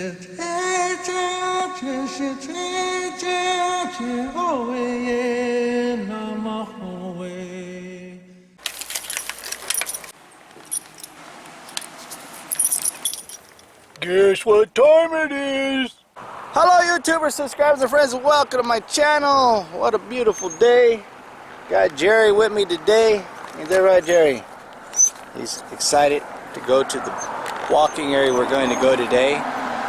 Guess what time it is? Hello YouTubers, subscribers and friends, welcome to my channel. What a beautiful day. Got Jerry with me today. Is that right, Jerry? He's excited to go to the walking area we're going to go today.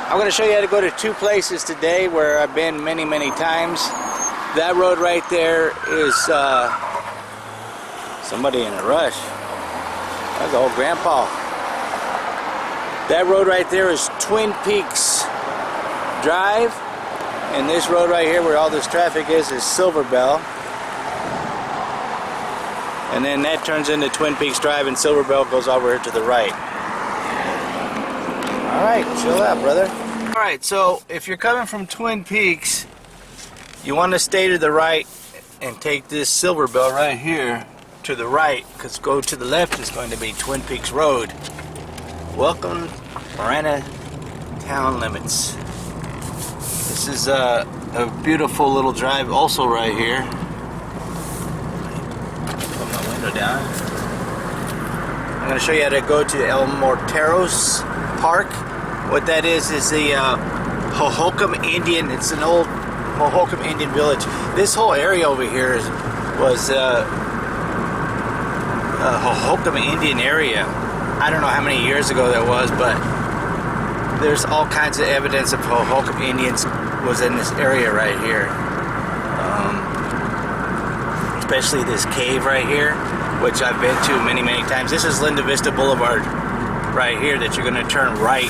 I'm going to show you how to go to two places today where I've been many times. That road right there is somebody in a rush. That's old grandpa. That road right there is Twin Peaks Drive, and this road right here where all this traffic is Silver Bell. And then that turns into Twin Peaks Drive, and Silver Bell goes over here to the right. Alright, chill out, brother. Alright, so if you're coming from Twin Peaks, you want to stay to the right and take this Silver Bell right here to the right, because go to the left is going to be Twin Peaks Road. Welcome, Marana Town Limits. This is a beautiful little drive also right here. Put my window down. I'm going to show you how to go to Elmore Terrace Park. What that is the Hohokam Indian. It's an old Hohokam Indian village. This whole area over here was a Hohokam Indian area. I don't know how many years ago that was, but there's all kinds of evidence of Hohokam Indians was in this area right here. Especially this cave right here, which I've been to many times. This is Linda Vista Boulevard right here that you're going to turn right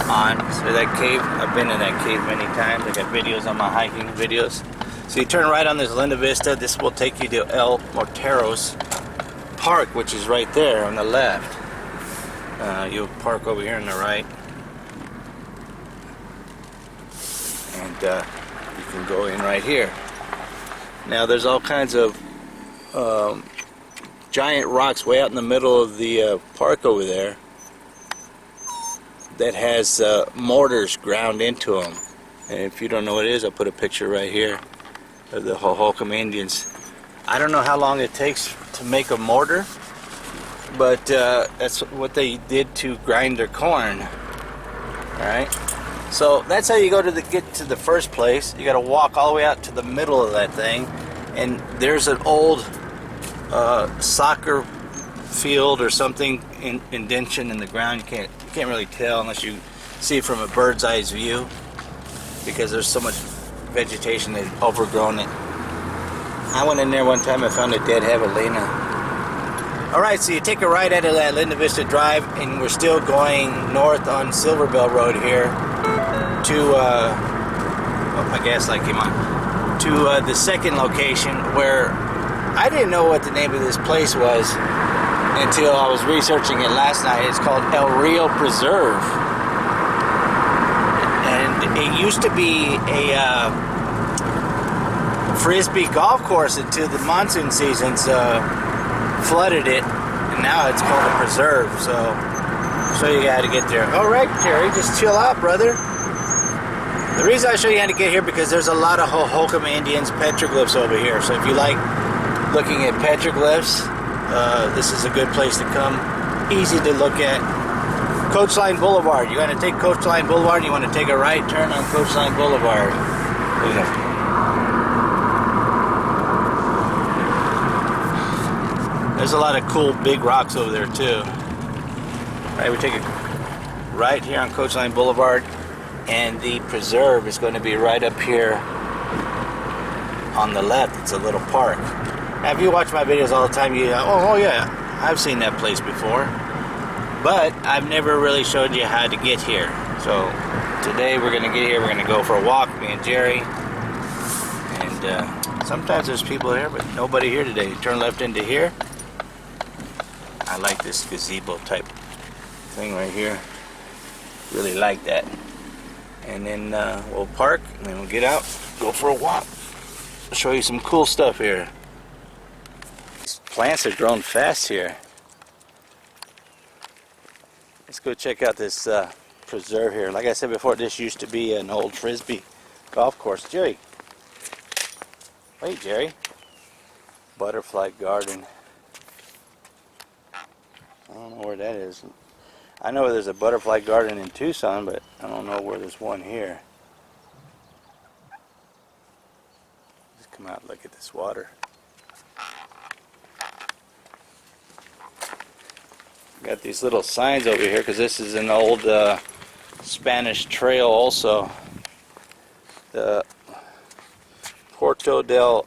on. So that cave, I've been in that cave many times. I got videos on my hiking videos. So you turn right on this Linda Vista. This will take you to El Morteros Park, which is right there on the left. You'll park over here on the right, and you can go in right here. Now there's all kinds of giant rocks way out in the middle of the park over there that has mortars ground into them. And if you don't know what it is, I'll put a picture right here of the Hohokam Indians. I don't know how long it takes to make a mortar, but that's what they did to grind their corn. Alright, so that's how you go to get to the first place. You got to walk all the way out to the middle of that thing, and there's an old soccer field or something indention in the ground. You can't really tell unless you see it from a bird's eye view, because there's so much vegetation that's overgrown it. I went in there one time and found a dead javelina. Alright, so you take a right out of that Linda Vista Drive, and we're still going north on Silver Bell Road here to, oh, my gas light came on, to the second location where I didn't know what the name of this place was until I was researching it last night. It's called Rio Preserve. And it used to be a Frisbee golf course until the monsoon seasons flooded it, and now it's called a preserve. So I'll show you how to get there. Alright, Terry, just chill out, brother. The reason I show you how to get here because there's a lot of Hohokam Indians petroglyphs over here. So if you like looking at petroglyphs, this is a good place to come. Easy to look at. Coachline Boulevard. You're going to take Coachline Boulevard and you want to take a right turn on Coachline Boulevard. There's a lot of cool big rocks over there too. Right, we take a right here on Coachline Boulevard, and the preserve is going to be right up here on the left. It's a little park. Now, if you watch my videos all the time, you oh yeah, I've seen that place before, but I've never really showed you how to get here. So today we're going to get here. We're going to go for a walk, me and Jerry, and sometimes there's people here, but nobody here today. You turn left into here. I like this gazebo type thing right here. Really like that. And then we'll park, and then we'll get out, go for a walk. I'll show you some cool stuff here. These plants are growing fast here. Let's go check out this Preserve here. Like I said before, this used to be an old Frisbee golf course. Jerry. Wait, Jerry. Butterfly Garden. I don't know where that is. I know there's a butterfly garden in Tucson, but I don't know where there's one here. Just come out and look at this water. Got these little signs over here because this is an old Spanish trail also. The Puerto del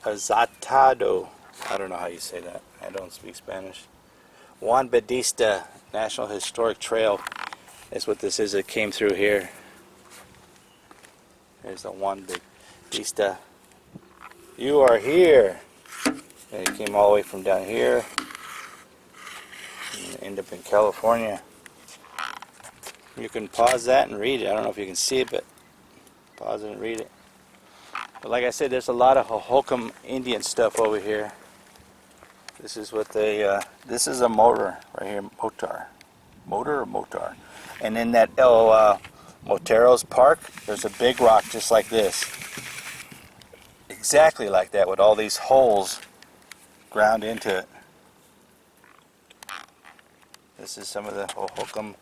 Azatado. I don't know how you say that. I don't speak Spanish. Juan Bautista National Historic Trail is what this is. It came through here. There's the Juan Bautista. You are here. And it came all the way from down here. And end up in California. You can pause that and read it. I don't know if you can see it, but pause it and read it. But like I said, there's a lot of Hohokam Indian stuff over here. This is what they, this is a motor right here, motor. Motor or motor? And in that Morteros Park, there's a big rock just like this. Exactly like that with all these holes ground into it. This is some of the Hohokam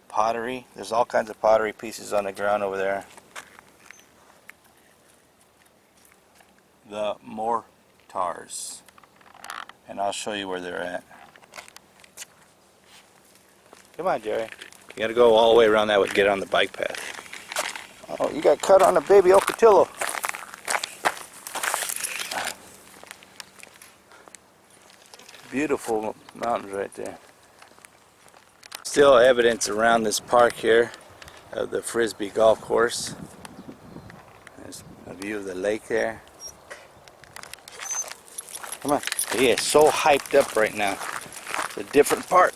pottery. There's all kinds of pottery pieces on the ground over there. The Morteros. And I'll show you where they're at. Come on, Jerry. You gotta go all the way around that way to get on the bike path. Oh, you got cut on a baby Ocotillo. Beautiful mountains right there. Still evidence around this park here of the Frisbee golf course. There's a view of the lake there. Come on. He is so hyped up right now. It's a different park.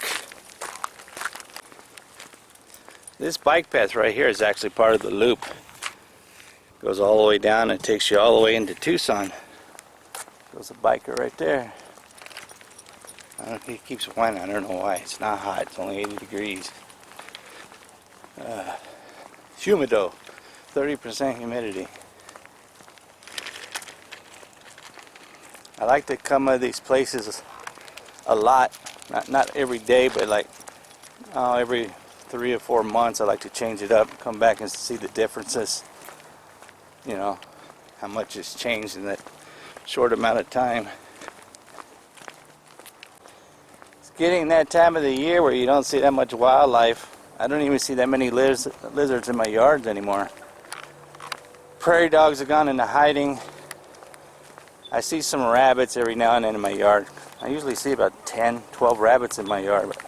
This bike path right here is actually part of the loop. Goes all the way down and takes you all the way into Tucson. There's a biker right there. I don't know, he keeps whining. I don't know why. It's not hot. It's only 80 degrees. Humido. 30% humidity. I like to come to these places a lot. Not every day, but like every 3 or 4 months I like to change it up. Come back and see the differences. You know, how much has changed in that short amount of time. Getting that time of the year where you don't see that much wildlife. I don't even see that many lizards in my yards anymore. Prairie dogs have gone into hiding. I see some rabbits every now and then in my yard. I usually see about 10, 12 rabbits in my yard, but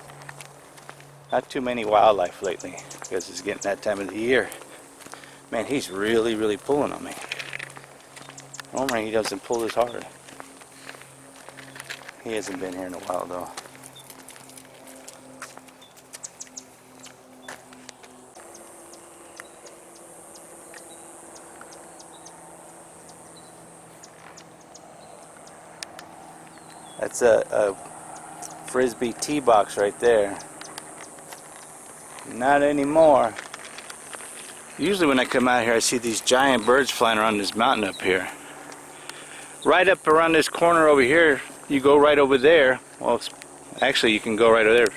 not too many wildlife lately because it's getting that time of the year. Man, he's really pulling on me. Normally he doesn't pull this hard. He hasn't been here in a while though. That's a Frisbee tee box right there. Not anymore. Usually when I come out here I see these giant birds flying around this mountain up here. Right up around this corner over here, you go right over there. Well, actually you can go right over there,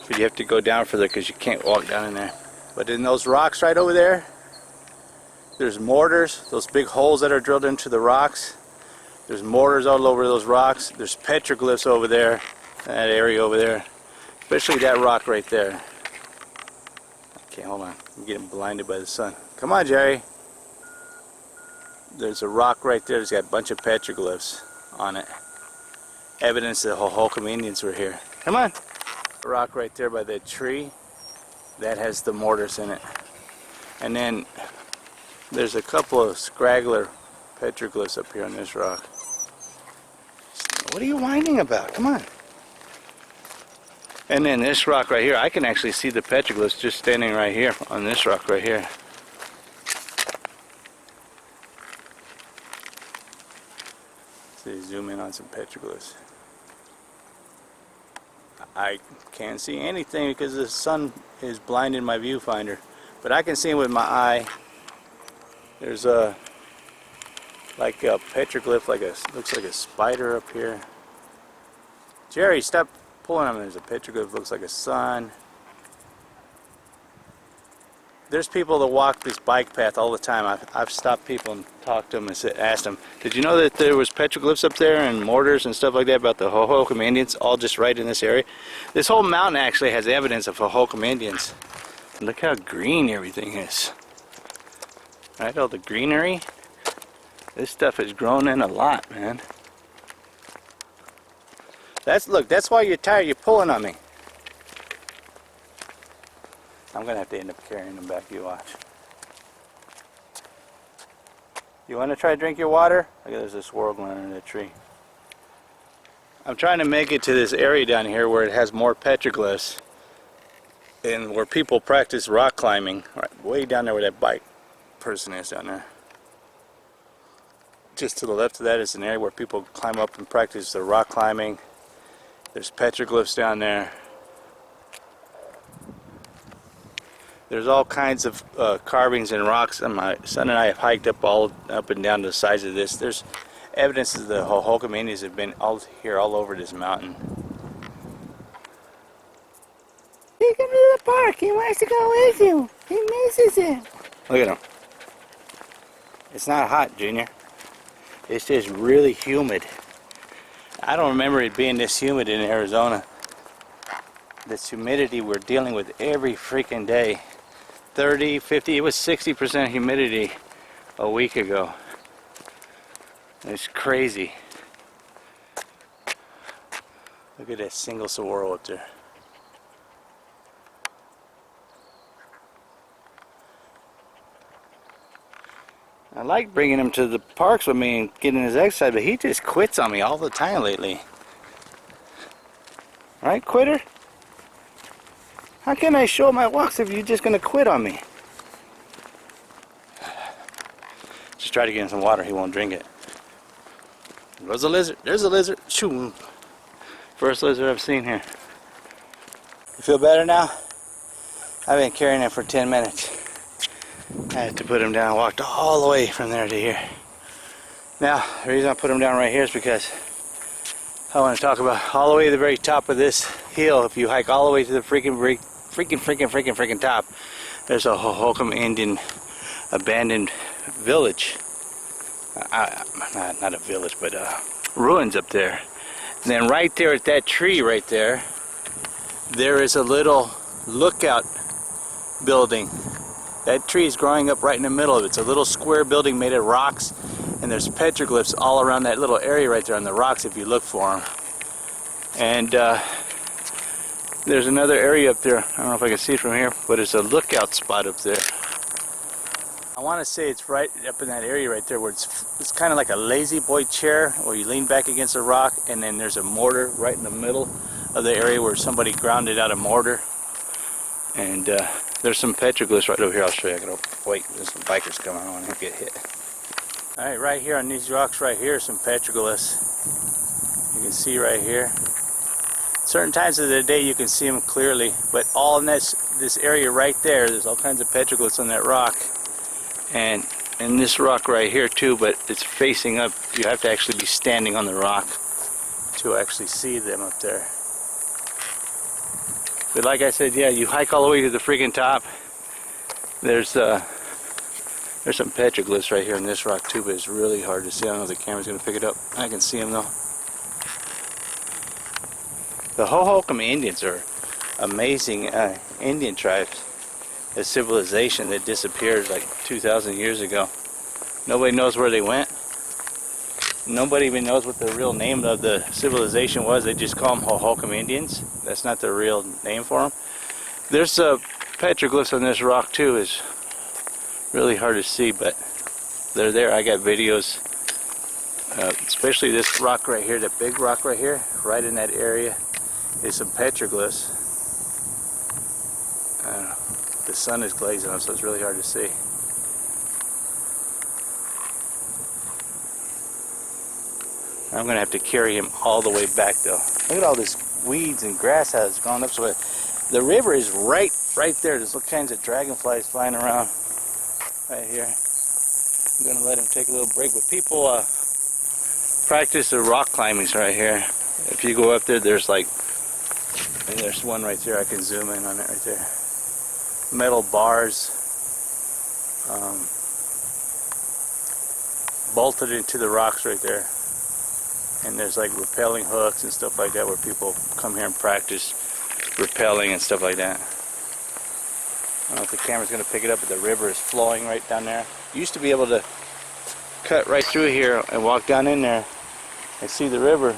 but you have to go down further because you can't walk down in there. But in those rocks right over there, there's mortars, those big holes that are drilled into the rocks. There's mortars all over those rocks. There's petroglyphs over there, that area over there. Especially that rock right there. Okay, hold on. I'm getting blinded by the sun. Come on, Jerry. There's a rock right there that's got a bunch of petroglyphs on it. Evidence that the Hohokam Indians were here. Come on. The rock right there by that tree, that has the mortars in it. And then there's a couple of scraggler petroglyphs up here on this rock. What are you whining about? Come on. And then this rock right here, I can actually see the petroglyphs just standing right here on this rock right here. So you zoom in on some petroglyphs. I can't see anything because the sun is blinding my viewfinder. But I can see him with my eye. There's a like a petroglyph, looks like a spider up here. Jerry, stop pulling on him. There's a petroglyph, looks like a sun. There's people that walk this bike path all the time. I've stopped people and talked to them and asked them, did you know that there was petroglyphs up there and mortars and stuff like that about the Hohokam Indians, all just right in this area? This whole mountain actually has evidence of Hohokam Indians. Look how green everything is. Right, all the greenery. This stuff has grown in a lot, man. Look, that's why you're tired. You're pulling on me. I'm gonna have to end up carrying them back. You watch. You want to try to drink your water? Look, there's a squirrel going under that tree. I'm trying to make it to this area down here where it has more petroglyphs and where people practice rock climbing. Right, way down there where that bike person is down there. Just to the left of that is an area where people climb up and practice the rock climbing. There's petroglyphs down there. There's all kinds of carvings and rocks, and my son and I have hiked up and down to the sides of this. There's evidence that the Hohokam Indians have been all over this mountain. Take him to the park. He wants to go with you. He misses it. Look at him. It's not hot, Junior. It's just really humid. I don't remember it being this humid in Arizona. This humidity we're dealing with every freaking day. 30, 50, it was 60% humidity a week ago. It's crazy. Look at that single saguaro up there. I like bringing him to the parks with me and getting his exercise, but he just quits on me all the time lately. Right, quitter? How can I show my walks if you're just going to quit on me? Just try to get him some water, he won't drink it. There's a lizard, there's a lizard. Shoo. First lizard I've seen here. You feel better now? I've been carrying him for 10 minutes. I had to put him down, walked all the way from there to here. Now, the reason I put him down right here is because I want to talk about all the way to the very top of this hill. If you hike all the way to the freaking top, there's a Hohokam Indian abandoned village. Not a village, but ruins up there. And then right there at that tree right there, there is a little lookout building. That tree is growing up right in the middle of it. It's a little square building made of rocks, and there's petroglyphs all around that little area right there on the rocks if you look for them. And there's another area up there. I don't know if I can see it from here, but it's a lookout spot up there. I want to say it's right up in that area right there where it's kind of like a lazy boy chair where you lean back against a rock, and then there's a mortar right in the middle of the area where somebody grounded out a mortar. And there's some petroglyphs right over here. I'll show you. I gotta wait. There's some bikers coming. I don't want to get hit. Alright, right here on these rocks right here, some petroglyphs. You can see right here. Certain times of the day you can see them clearly, but all in this area right there's all kinds of petroglyphs on that rock. And this rock right here too, but it's facing up. You have to actually be standing on the rock to actually see them up there. But like I said, yeah, you hike all the way to the freaking top. There's some petroglyphs right here in this rock too, but it's really hard to see. I don't know if the camera's going to pick it up. I can see them though. The Hohokam Indians are amazing Indian tribes. A civilization that disappeared like 2,000 years ago. Nobody knows where they went. Nobody even knows what the real name of the civilization was. They just call them Hohokam Indians. That's not the real name for them. There's petroglyphs on this rock too. It's really hard to see, but they're there. I got videos, especially this rock right here, that big rock right here, right in that area is some petroglyphs. The sun is glazing on, so it's really hard to see. I'm going to have to carry him all the way back though. Look at all this weeds and grass has gone up. So the river is right there. There's all kinds of dragonflies flying around right here. I'm gonna let him take a little break, but people practice the rock climbings right here. If you go up there, there's like, and there's one right there. I can zoom in on it right there. Metal bars bolted into the rocks right there, and there's like rappelling hooks and stuff like that where people come here and practice rappelling and stuff like that. I don't know if the camera's going to pick it up, but the river is flowing right down there. You used to be able to cut right through here and walk down in there and see the river.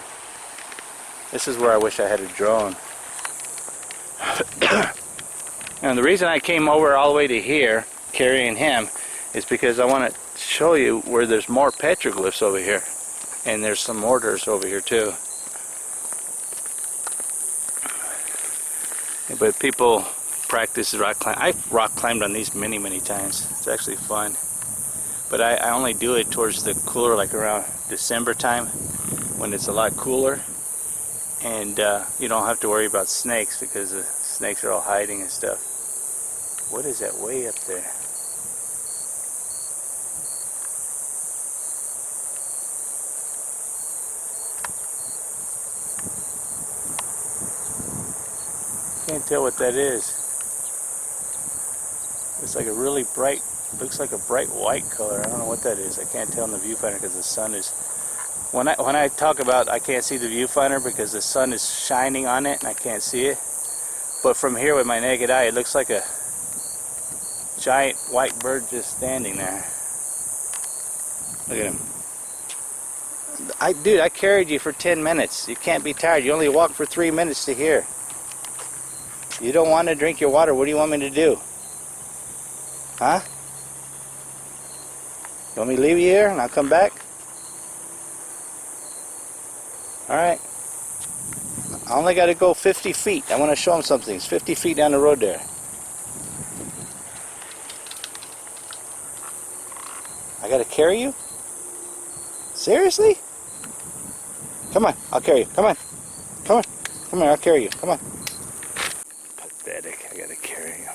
This is where I wish I had a drone. And the reason I came over all the way to here carrying him is because I want to show you where there's more petroglyphs over here, and there's some mortars over here too. But people practice rock climb. I've rock climbed on these many times. It's actually fun, but I only do it towards the cooler, like around December time when it's a lot cooler, and you don't have to worry about snakes because the snakes are all hiding and stuff. What is that way up there? Can't tell what that is. It's like a really bright, looks like a bright white color. I don't know what that is. I can't tell in the viewfinder because the sun is, when I talk about I can't see the viewfinder because the sun is shining on it and I can't see it. But from here with my naked eye, it looks like a giant white bird just standing there. Look at him. Dude, I carried you for 10 minutes. You can't be tired. You only walked for 3 minutes to here. You don't want to drink your water. What do you want me to do? Huh? You want me to leave you here and I'll come back? Alright. I only got to go 50 feet. I want to show him something. It's 50 feet down the road there. I got to carry you? Seriously? Come on, I'll carry you. Come on. Come on. Come here, I'll carry you. Come on. Pathetic. I got to carry him.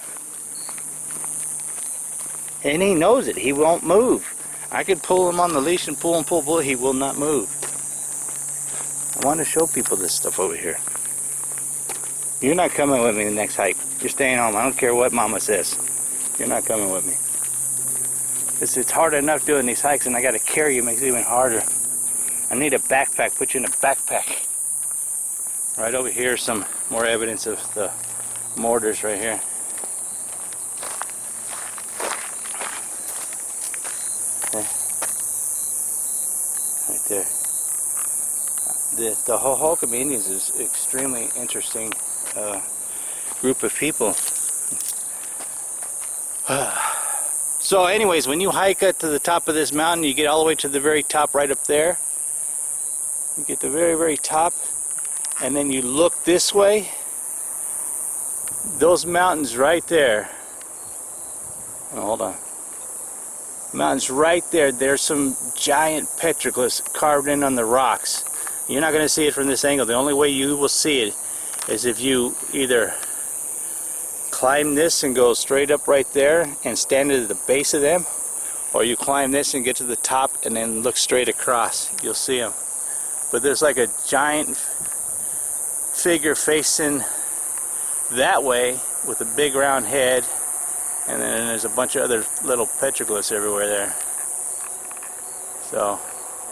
And he knows it. He won't move. I could pull him on the leash and pull and pull. He will not move. I want to show people this stuff over here. You're not coming with me the next hike. You're staying home. I don't care what Mama says. You're not coming with me. It's hard enough doing these hikes, and I got to carry you. Makes it even harder. I need a backpack. Put you in a backpack. Right over here, some more evidence of the mortars right here. Okay. Right there. The Hohokam Indians is an extremely interesting group of people. So anyways, when you hike up to the top of this mountain, you get all the way to the very top right up there. You get the very top, and then you look this way. Those mountains right there. Oh, hold on. Mountains right there, there's some giant petroglyphs carved in on the rocks. You're not going to see it from this angle. The only way you will see it is if you either climb this and go straight up right there and stand at the base of them, or you climb this and get to the top and then look straight across. You'll see them. But there's like a giant figure facing that way with a big round head, and then there's a bunch of other little petroglyphs everywhere there. So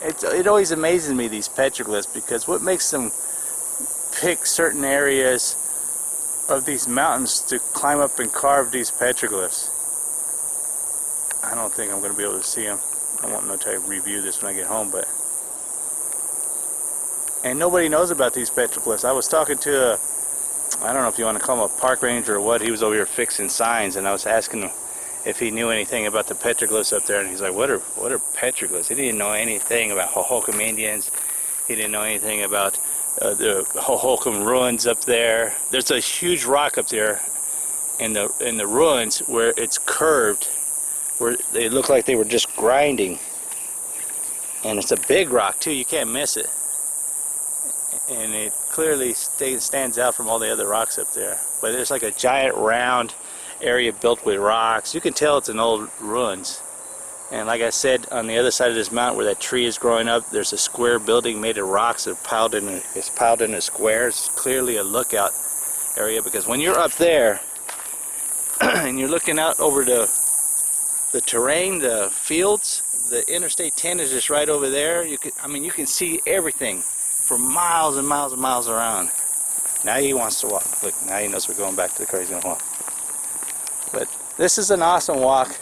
it always amazes me, these petroglyphs, because what makes them pick certain areas of these mountains to climb up and carve these petroglyphs? I don't think I'm going to be able to see them. I won't know until I review this when I get home, but and nobody knows about these petroglyphs. I was talking to I don't know if you want to call him a park ranger or what. He was over here fixing signs, and I was asking him if he knew anything about the petroglyphs up there, and he's like, what are petroglyphs? He didn't know anything about Hohokam Indians. He didn't know anything about the Hohokam ruins up there. There's a huge rock up there in the ruins where it's curved, where they look like they were just grinding, and it's a big rock too. You can't miss it. and it clearly stands out from all the other rocks up there. But there's like a giant round area built with rocks. You can tell it's an old ruins. And like I said, on the other side of this mountain where that tree is growing up, there's a square building made of rocks that it's piled in a square. It's clearly a lookout area, because when you're up there and you're looking out over the terrain, the fields, the Interstate 10 is just right over there. You can see everything for miles and miles and miles around. Now he wants to walk. Look, now he knows we're going back to the car. He's going to walk. But this is an awesome walk.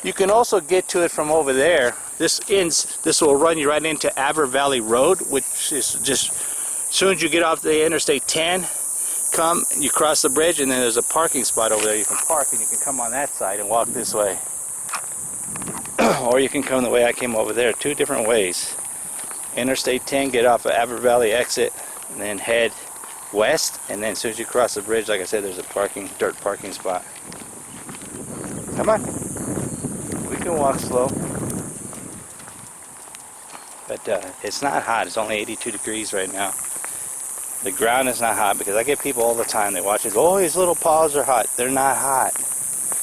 You can also get to it from over there. This will run you right into Aver Valley Road, which is just as soon as you get off the Interstate 10, you cross the bridge, and then there's a parking spot over there. You can park, and you can come on that side and walk this way. Or you can come the way I came over there. Two different ways. Interstate 10, get off of Aver Valley exit, and then head west, and then as soon as you cross the bridge, like I said, there's a dirt parking spot. Come on. We can walk slow. But it's not hot. It's only 82 degrees right now. The ground is not hot, because I get people all the time that watch it. Oh, his little paws are hot. They're not hot.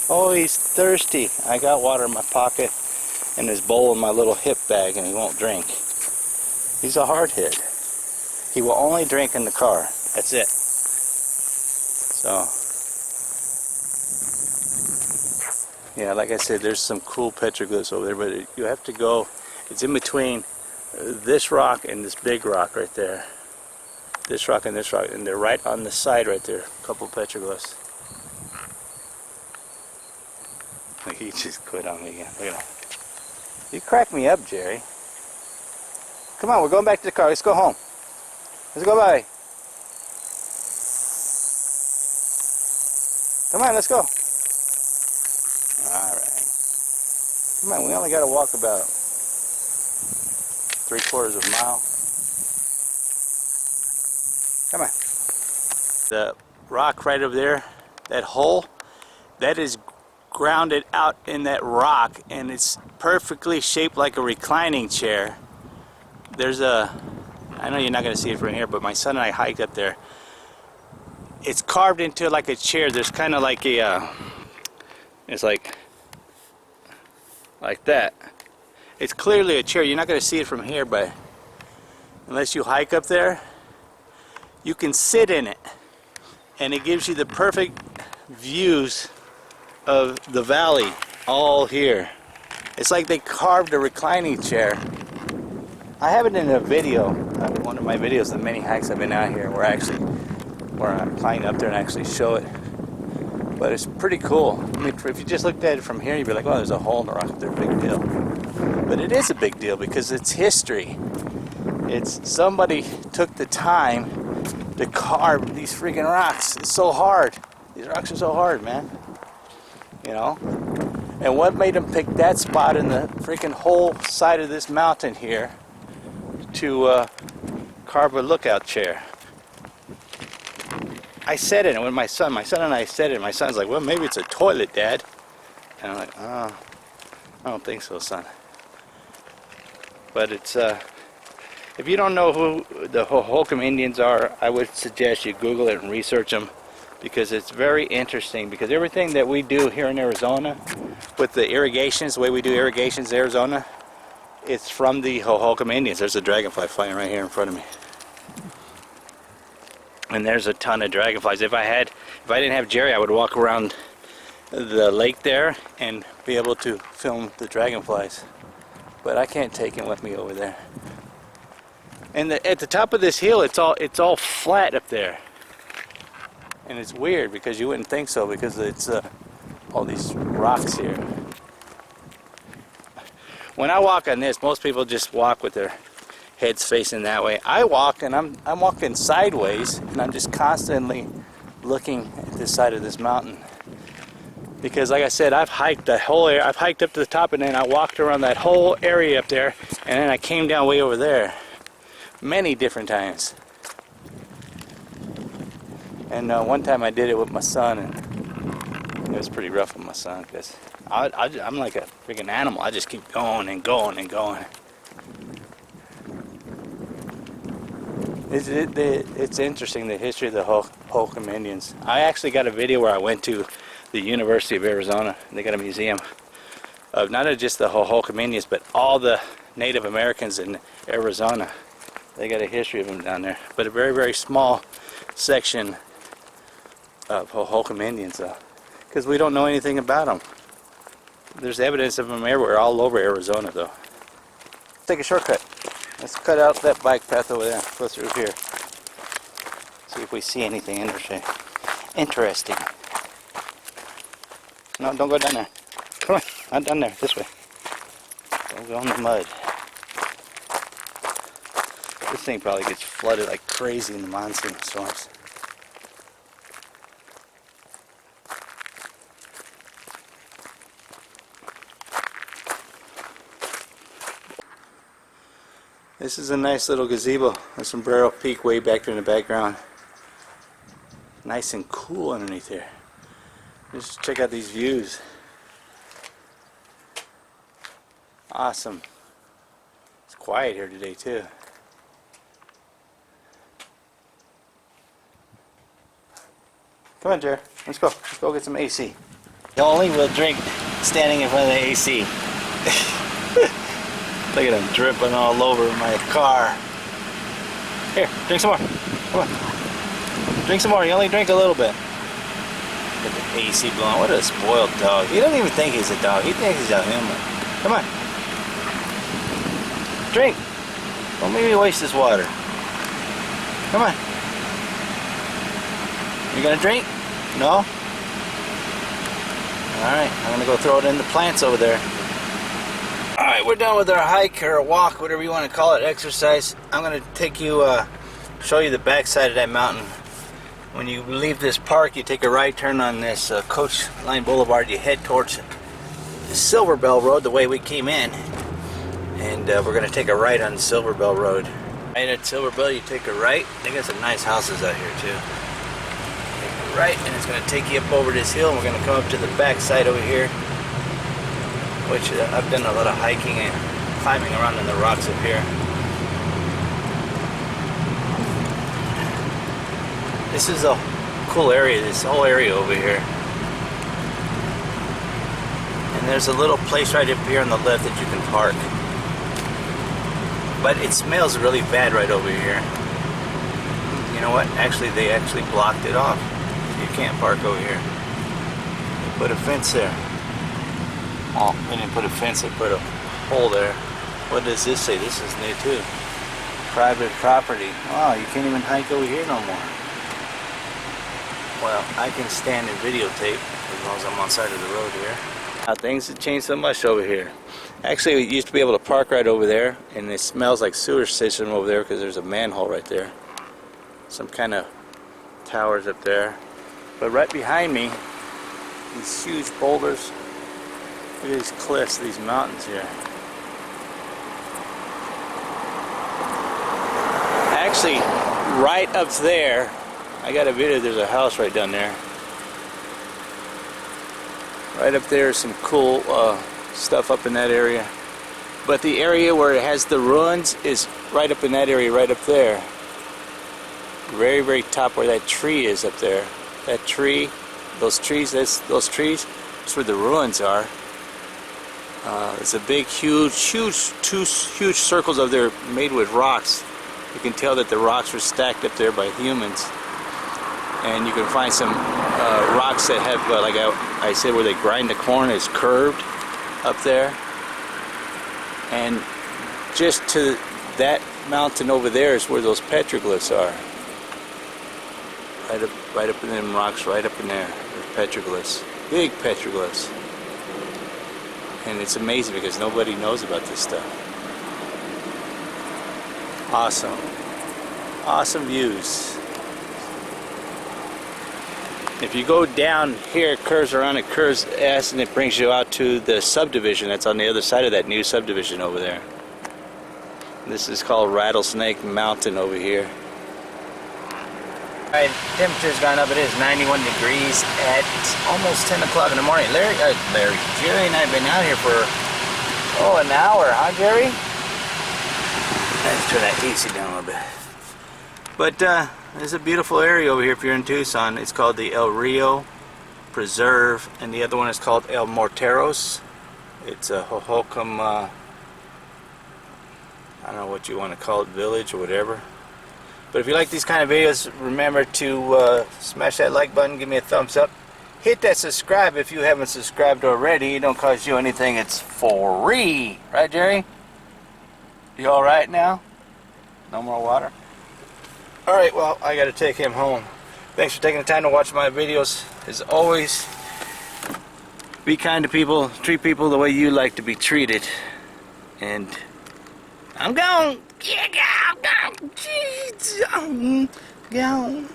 Oh, he's thirsty. I got water in my pocket and his bowl in my little hip bag, and he won't drink. He's a hard hit. He will only drink in the car. That's it. So, yeah, like I said, there's some cool petroglyphs over there, but you have to go. It's in between this rock and this big rock right there. This rock and this rock, and they're right on the side right there. A couple petroglyphs. Like, he just quit on me again. Look at him. You crack me up, Jerry. Come on, we're going back to the car. Let's go home. Let's go, bye. Come on, let's go. Alright. Come on, we only got to walk about 3/4 of a mile. Come on. The rock right over there, that hole, that is grounded out in that rock, and it's perfectly shaped like a reclining chair. There's I know you're not going to see it from here, but my son and I hiked up there. It's carved into like a chair. There's kind of like it's like that. It's clearly a chair. You're not going to see it from here, but unless you hike up there, you can sit in it, and it gives you the perfect views of the valley all here. It's like they carved a reclining chair. I have it in a video, one of my videos, the many hikes I've been out here, where I climb up there and actually show it. But it's pretty cool. I mean, if you just looked at it from here, you'd be like, "Oh, there's a hole in the rock there, big deal." But it is a big deal because it's history. It's somebody took the time to carve these freaking rocks. It's so hard. These rocks are so hard, man. You know? And what made them pick that spot in the freaking whole side of this mountain here to carve a lookout chair? I said it with my son and I said it. My son's like, "Well, maybe it's a toilet, Dad." And I'm like, "Oh, I don't think so, son." But it's if you don't know who the Hohokam Indians are, I would suggest you Google it and research them, because it's very interesting. Because everything that we do here in Arizona with the irrigations, the way we do irrigations in Arizona, it's from the Hohokam Indians. There's a dragonfly flying right here in front of me. And there's a ton of dragonflies. If I didn't have Jerry, I would walk around the lake there and be able to film the dragonflies. But I can't take him with me over there. And at the top of this hill, it's all flat up there. And it's weird because you wouldn't think so, because it's all these rocks here. When I walk on this, most people just walk with their heads facing that way. I walk, and I'm walking sideways, and I'm just constantly looking at this side of this mountain. Because like I said, I've hiked the whole area. I've hiked up to the top, and then I walked around that whole area up there, and then I came down way over there many different times. And one time I did it with my son, and it was pretty rough with my son, because I'm like a freaking animal. I just keep going and going and going. It's interesting, the history of the Holcomb Indians. I actually got a video where I went to the University of Arizona. They got a museum of not just the Holcomb Indians, but all the Native Americans in Arizona. They got a history of them down there. But a very, very small section of Holcomb Indians, though, because we don't know anything about them. There's evidence of them everywhere, all over Arizona, though. Let's take a shortcut. Let's cut out that bike path over there. Go through here. See if we see anything interesting. No, don't go down there. Come on, not down there. This way. Don't go in the mud. This thing probably gets flooded like crazy in the monsoon storms. This is a nice little gazebo. There's Sombrero Peak way back there in the background. Nice and cool underneath here. Just check out these views. Awesome. It's quiet here today too. Come on, Jerry. Let's go. Let's go get some AC. You only will drink standing in front of the AC. Look at them dripping all over my car. Here, drink some more. Come on. Drink some more. You only drink a little bit. Get the AC blowing. What a spoiled dog. He doesn't even think he's a dog. He thinks he's a human. Come on. Drink. Don't make me waste this water. Come on. You gonna drink? No? Alright, I'm gonna go throw it in the plants over there. Alright, we're done with our hike or walk, whatever you want to call it, exercise. I'm going to take you, show you the backside of that mountain. When you leave this park, you take a right turn on this Coach Line Boulevard. You head towards the Silver Bell Road, the way we came in. And we're going to take a right on Silver Bell Road. Right at Silver Bell, you take a right. They got some nice houses out here, too. Take a right, and it's going to take you up over this hill, and we're going to come up to the backside over here, which I've done a lot of hiking and climbing around in the rocks up here. This is a cool area, this whole area over here. And there's a little place right up here on the left that you can park. But it smells really bad right over here. You know what? Actually, they actually blocked it off. You can't park over here. They put a fence there. Oh, they didn't put a fence, they put a hole there. What does this say? This is new too. Private property. Oh, you can't even hike over here no more. Well, I can stand and videotape as long as I'm on the side of the road here. Now, things have changed so much over here. Actually, we used to be able to park right over there, and it smells like sewer system over there because there's a manhole right there. Some kind of towers up there. But right behind me, these huge boulders. Look at these cliffs, these mountains here. Actually, right up there, I got a video, there's a house right down there. Right up there is some cool stuff up in that area. But the area where it has the ruins is right up in that area, right up there. Very, very top where that tree is up there. That tree, those trees, that's where the ruins are. It's a big, two huge circles up there made with rocks. You can tell that the rocks were stacked up there by humans. And you can find some rocks that have, like I said, where they grind the corn is curved up there. And just to that mountain over there is where those petroglyphs are. Right up in them rocks, right up in there. There's petroglyphs, big petroglyphs. And it's amazing because nobody knows about this stuff. Awesome. Awesome views. If you go down here, it curves around, it curves S, and it brings you out to the subdivision that's on the other side of that new subdivision over there. This is called Rattlesnake Mountain over here. Alright, temperature's gone up. It is 91 degrees at almost 10 o'clock in the morning. Jerry and I have been out here for, an hour, huh, Jerry? Let's turn that AC down a little bit. But there's a beautiful area over here if you're in Tucson. It's called the El Rio Preserve, and the other one is called El Morteros. It's a Hohokam, I don't know what you want to call it, village or whatever. But if you like these kind of videos, remember to smash that like button, give me a thumbs up. Hit that subscribe if you haven't subscribed already. It don't cost you anything, it's free. Right, Jerry? You alright now? No more water? Alright, well, I gotta take him home. Thanks for taking the time to watch my videos. As always, be kind to people, treat people the way you like to be treated. And I'm gone. Yeah, I'm gone. I'm gone.